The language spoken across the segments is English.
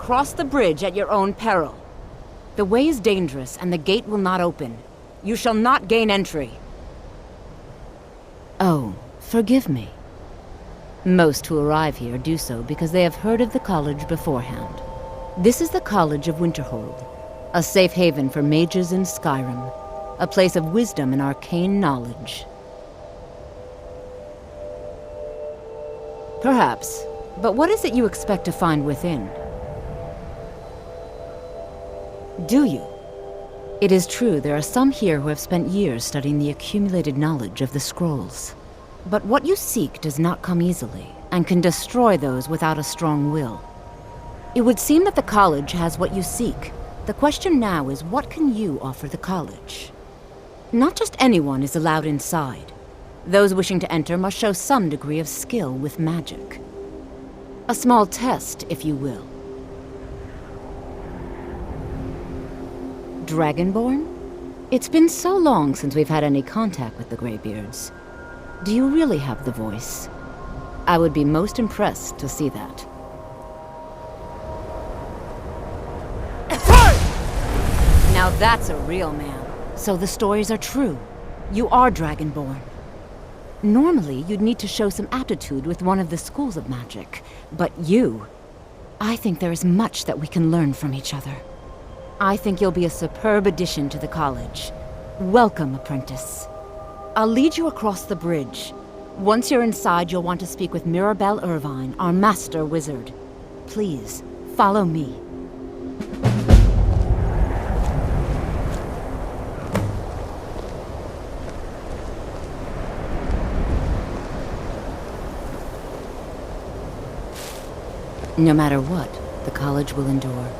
cross the bridge at your own peril. The way is dangerous, and the gate will not open. You shall not gain entry. Oh, forgive me. Most who arrive here do so because they have heard of the college beforehand. This is the College of Winterhold, a safe haven for mages in Skyrim, a place of wisdom and arcane knowledge. Perhaps, but what is it you expect to find within? Do you? It is true there are some here who have spent years studying the accumulated knowledge of the scrolls. But what you seek does not come easily, and can destroy those without a strong will. It would seem that the college has what you seek. The question now is, what can you offer the college? Not just anyone is allowed inside. Those wishing to enter must show some degree of skill with magic. A small test, if you will. Dragonborn? It's been so long since we've had any contact with the Greybeards. Do you really have the voice? I would be most impressed to see that. Now that's a real man. So the stories are true. You are Dragonborn. Normally, you'd need to show some aptitude with one of the schools of magic. But you... I think there is much that we can learn from each other. I think you'll be a superb addition to the college. Welcome, apprentice. I'll lead you across the bridge. Once you're inside, you'll want to speak with Mirabelle Irvine, our master wizard. Please, follow me. No matter what, the college will endure.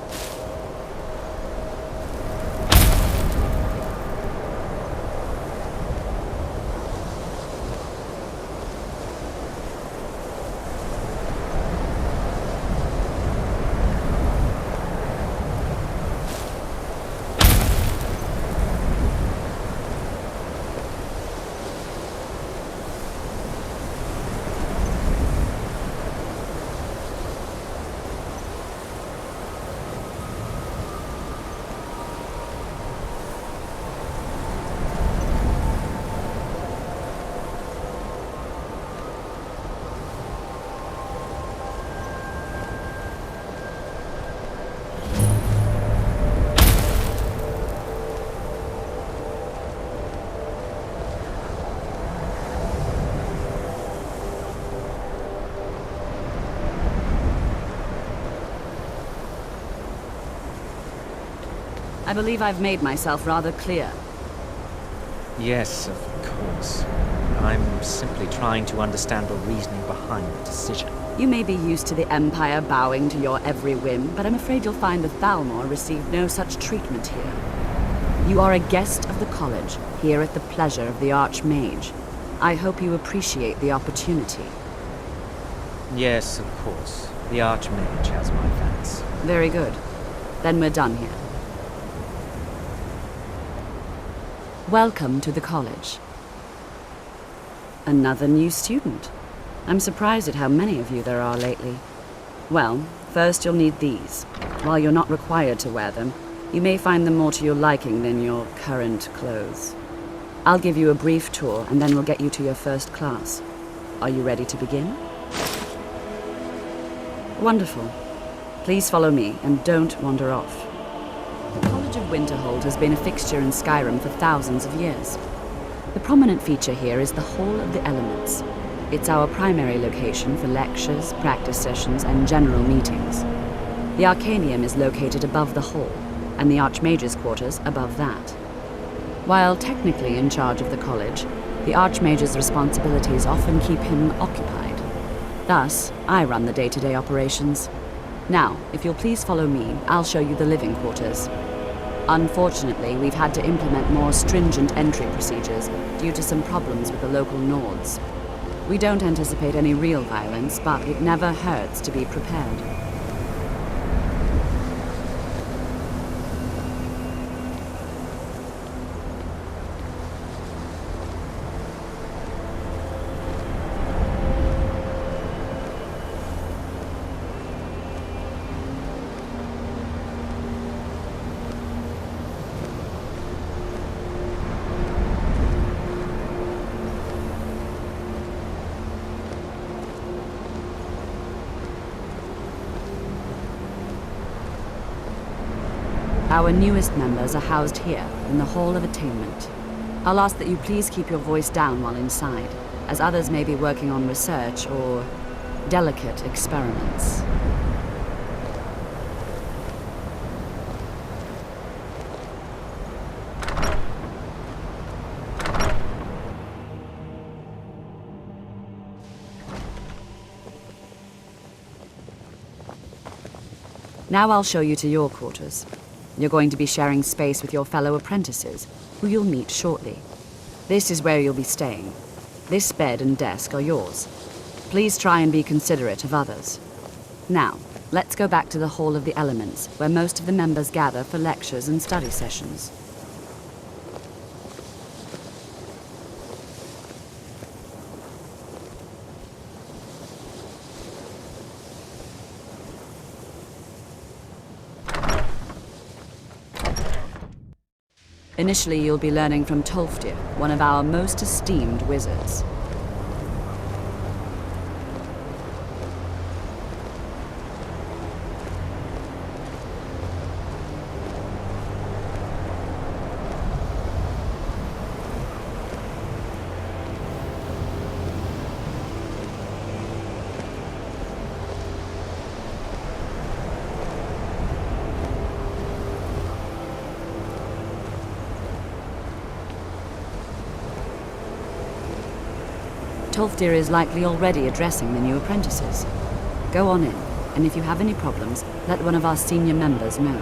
I believe I've made myself rather clear. Yes, of course. I'm simply trying to understand the reasoning behind the decision. You may be used to the Empire bowing to your every whim, but I'm afraid you'll find the Thalmor received no such treatment here. You are a guest of the college, here at the pleasure of the Archmage. I hope you appreciate the opportunity. Yes, of course. The Archmage has my thanks. Very good. Then we're done here. Welcome to the college. Another new student. I'm surprised at how many of you there are lately. Well, first you'll need these. While you're not required to wear them, you may find them more to your liking than your current clothes. I'll give you a brief tour, and then we'll get you to your first class. Are you ready to begin? Wonderful. Please follow me, and don't wander off. The College of Winterhold has been a fixture in Skyrim for thousands of years. The prominent feature here is the Hall of the Elements. It's our primary location for lectures, practice sessions, and general meetings. The Arcanium is located above the hall, and the Archmage's quarters above that. While technically in charge of the college, the Archmage's responsibilities often keep him occupied. Thus, I run the day-to-day operations. Now, if you'll please follow me, I'll show you the living quarters. Unfortunately, we've had to implement more stringent entry procedures due to some problems with the local Nords. We don't anticipate any real violence, but it never hurts to be prepared. Our newest members are housed here, in the Hall of Attainment. I'll ask that you please keep your voice down while inside, as others may be working on research or delicate experiments. Now I'll show you to your quarters. You're going to be sharing space with your fellow apprentices, who you'll meet shortly. This is where you'll be staying. This bed and desk are yours. Please try and be considerate of others. Now, let's go back to the Hall of the Elements, where most of the members gather for lectures and study sessions. Initially, you'll be learning from Tolfdir, one of our most esteemed wizards. Tolfdir is likely already addressing the new apprentices. Go on in, and if you have any problems, let one of our senior members know.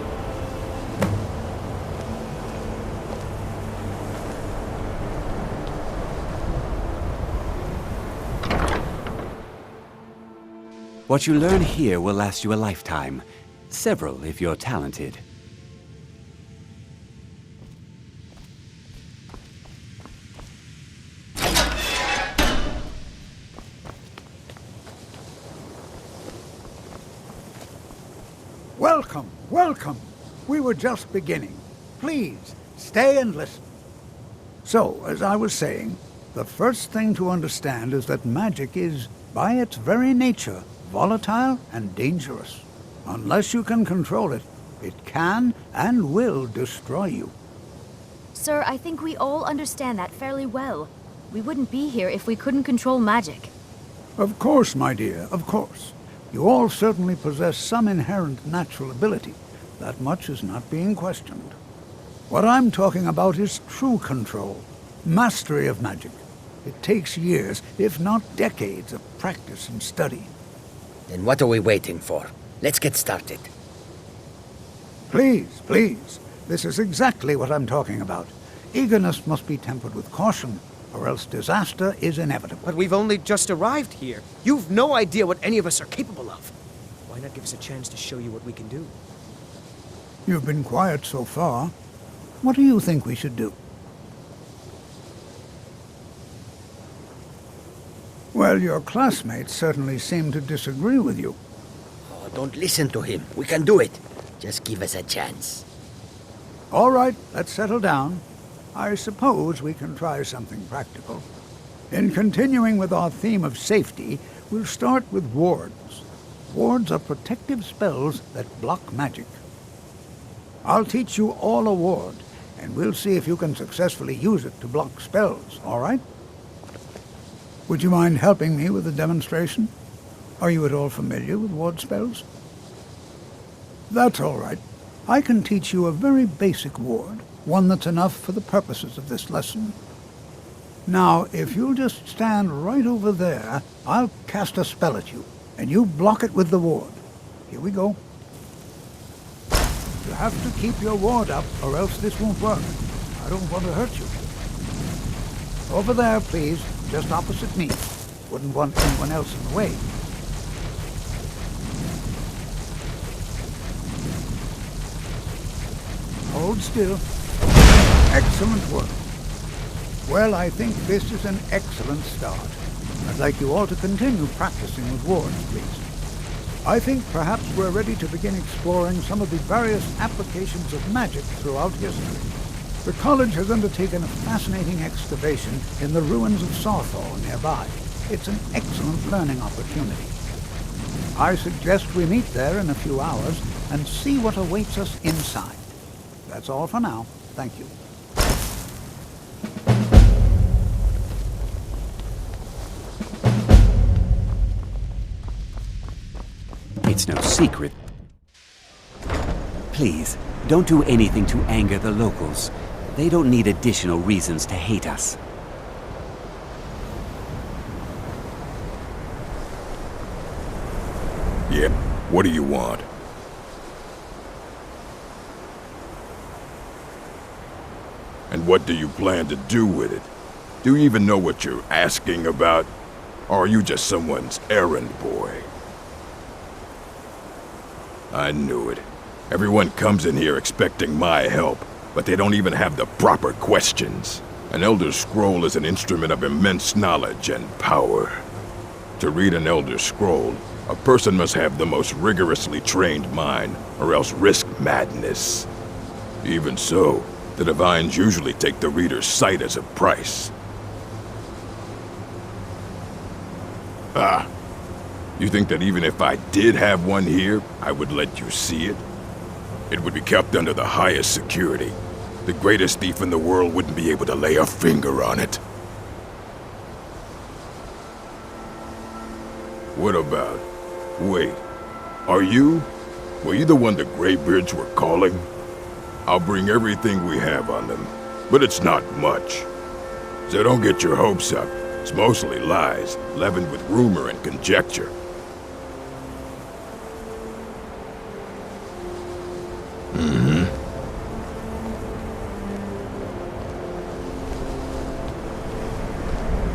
What you learn here will last you a lifetime. Several, if you're talented. Welcome, welcome. We were just beginning. Please, stay and listen. So, as I was saying, the first thing to understand is that magic is, by its very nature, volatile and dangerous. Unless you can control it, it can and will destroy you. Sir, I think we all understand that fairly well. We wouldn't be here if we couldn't control magic. Of course, my dear, of course. You all certainly possess some inherent natural ability. That much is not being questioned. What I'm talking about is true control, mastery of magic. It takes years, if not decades, of practice and study. Then what are we waiting for? Let's get started. Please, please. This is exactly what I'm talking about. Eagerness must be tempered with caution, or else disaster is inevitable. But we've only just arrived here. You've no idea what any of us are capable of. Why not give us a chance to show you what we can do? You've been quiet so far. What do you think we should do? Well, your classmates certainly seem to disagree with you. Oh, don't listen to him. We can do it. Just give us a chance. All right, let's settle down. I suppose we can try something practical. In continuing with our theme of safety, we'll start with wards. Wards are protective spells that block magic. I'll teach you all a ward, and we'll see if you can successfully use it to block spells, all right? Would you mind helping me with the demonstration? Are you at all familiar with ward spells? That's all right. I can teach you a very basic ward, one that's enough for the purposes of this lesson. Now, if you'll just stand right over there, I'll cast a spell at you, and you block it with the ward. Here we go. You have to keep your ward up, or else this won't work. I don't want to hurt you. Over there, please, just opposite me. Wouldn't want anyone else in the way. Hold still. Excellent work. Well, I think this is an excellent start. I'd like you all to continue practicing with wards, please. I think perhaps we're ready to begin exploring some of the various applications of magic throughout history. The college has undertaken a fascinating excavation in the ruins of Sarthor nearby. It's an excellent learning opportunity. I suggest we meet there in a few hours and see what awaits us inside. That's all for now. Thank you. It's no secret. Please, don't do anything to anger the locals. They don't need additional reasons to hate us. Yeah, what do you want? And what do you plan to do with it? Do you even know what you're asking about? Or are you just someone's errand boy? I knew it. Everyone comes in here expecting my help, but they don't even have the proper questions. An Elder Scroll is an instrument of immense knowledge and power. To read an Elder Scroll, a person must have the most rigorously trained mind, or else risk madness. Even so, the Divines usually take the reader's sight as a price. Ah, you think that even if I did have one here, I would let you see it? It would be kept under the highest security. The greatest thief in the world wouldn't be able to lay a finger on it. What about... Wait, are you? Were you the one the Greybeards were calling? I'll bring everything we have on them, but it's not much. So don't get your hopes up. It's mostly lies, leavened with rumor and conjecture.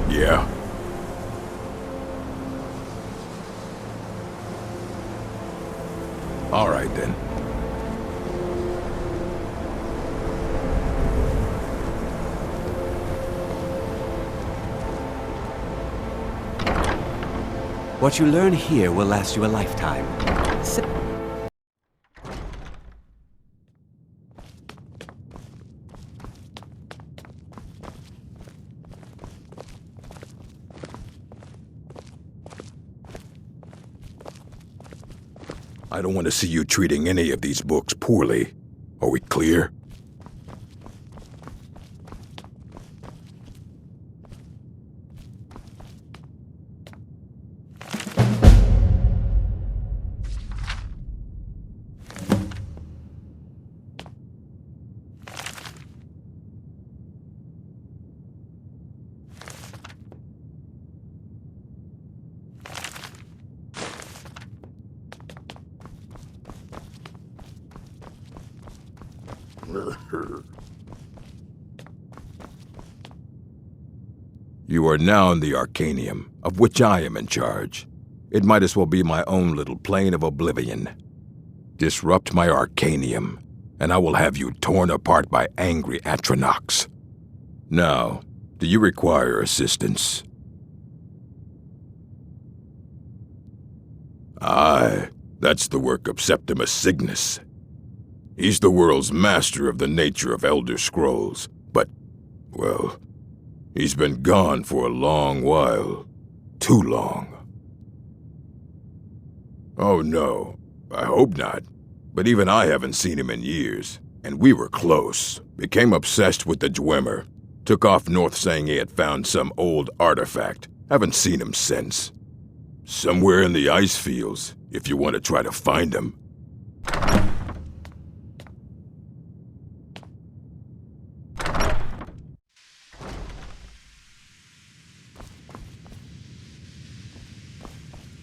Yeah. All right, then. What you learn here will last you a lifetime. I don't want to see you treating any of these books poorly. Are we clear? You are now in the Arcanium, of which I am in charge. It might as well be my own little plane of oblivion. Disrupt my Arcanium, and I will have you torn apart by angry Atronachs. Now, do you require assistance? Aye, that's the work of Septimus Cygnus. He's the world's master of the nature of Elder Scrolls, but, well, he's been gone for a long while. Too long. Oh no, I hope not. But even I haven't seen him in years, and we were close. Became obsessed with the Dwemer. Took off north saying he had found some old artifact. Haven't seen him since. Somewhere in the ice fields, if you want to try to find him.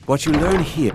What you learn here...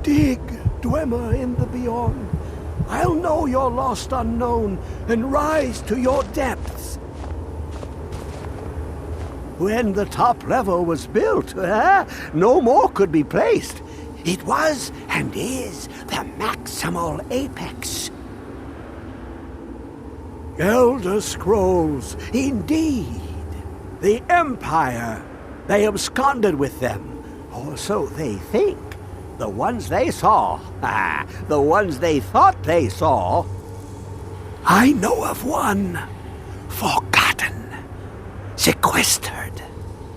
Dig, Dwemer in the beyond. I'll know your lost unknown and rise to your depths. When the top level was built, no more could be placed. It was and is the maximal apex. Elder Scrolls, indeed. The Empire. They absconded with them, or so they think. The ones they saw, the ones they thought they saw. I know of one, forgotten, sequestered.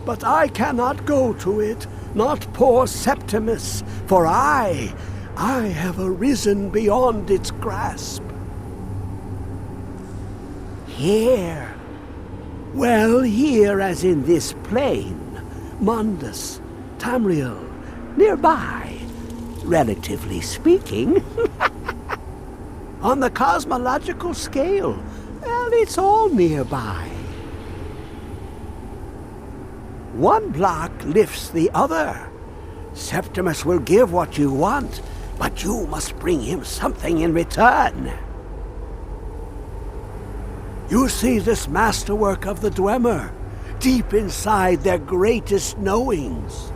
But I cannot go to it, not poor Septimus, for I have arisen beyond its grasp. Here, well, here as in this plain, Mundus, Tamriel, nearby. Relatively speaking. On the cosmological scale, well, it's all nearby. One block lifts the other. Septimus will give what you want, but you must bring him something in return. You see this masterwork of the Dwemer, deep inside their greatest knowings.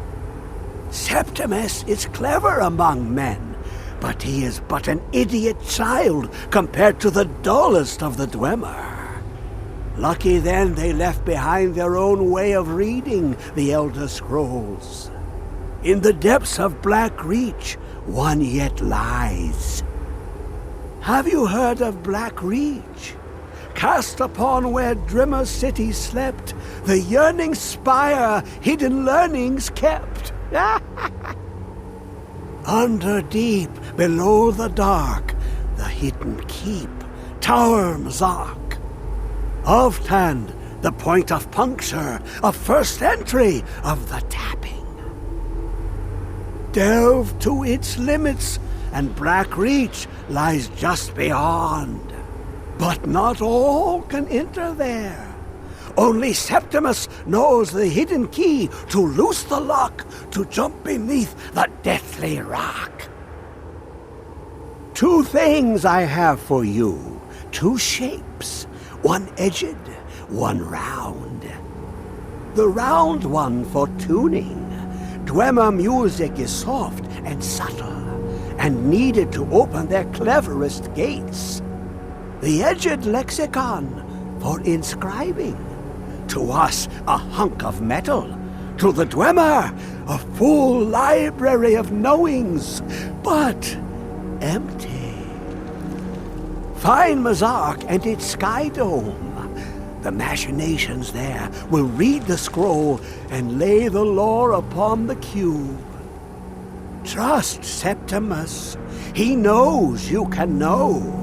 Septimus is clever among men, but he is but an idiot child compared to the dullest of the Dwemer. Lucky then they left behind their own way of reading the Elder Scrolls. In the depths of Black Reach, one yet lies. Have you heard of Black Reach? Cast upon where Drimmer City slept, the yearning spire hidden learnings kept. Under deep, below the dark, the hidden keep, Tower Mzark. Oftand, the point of puncture, of first entry of the tapping. Delve to its limits, and Black Reach lies just beyond. But not all can enter there. Only Septimus knows the hidden key to loose the lock, to jump beneath the deathly rock. Two things I have for you, two shapes, one edged, one round. The round one for tuning. Dwemer music is soft and subtle, and needed to open their cleverest gates. The edged lexicon for inscribing. To us, a hunk of metal. To the Dwemer, a full library of knowings, but empty. Find Mzark and its sky dome. The machinations there will read the scroll and lay the lore upon the cube. Trust Septimus. He knows you can know.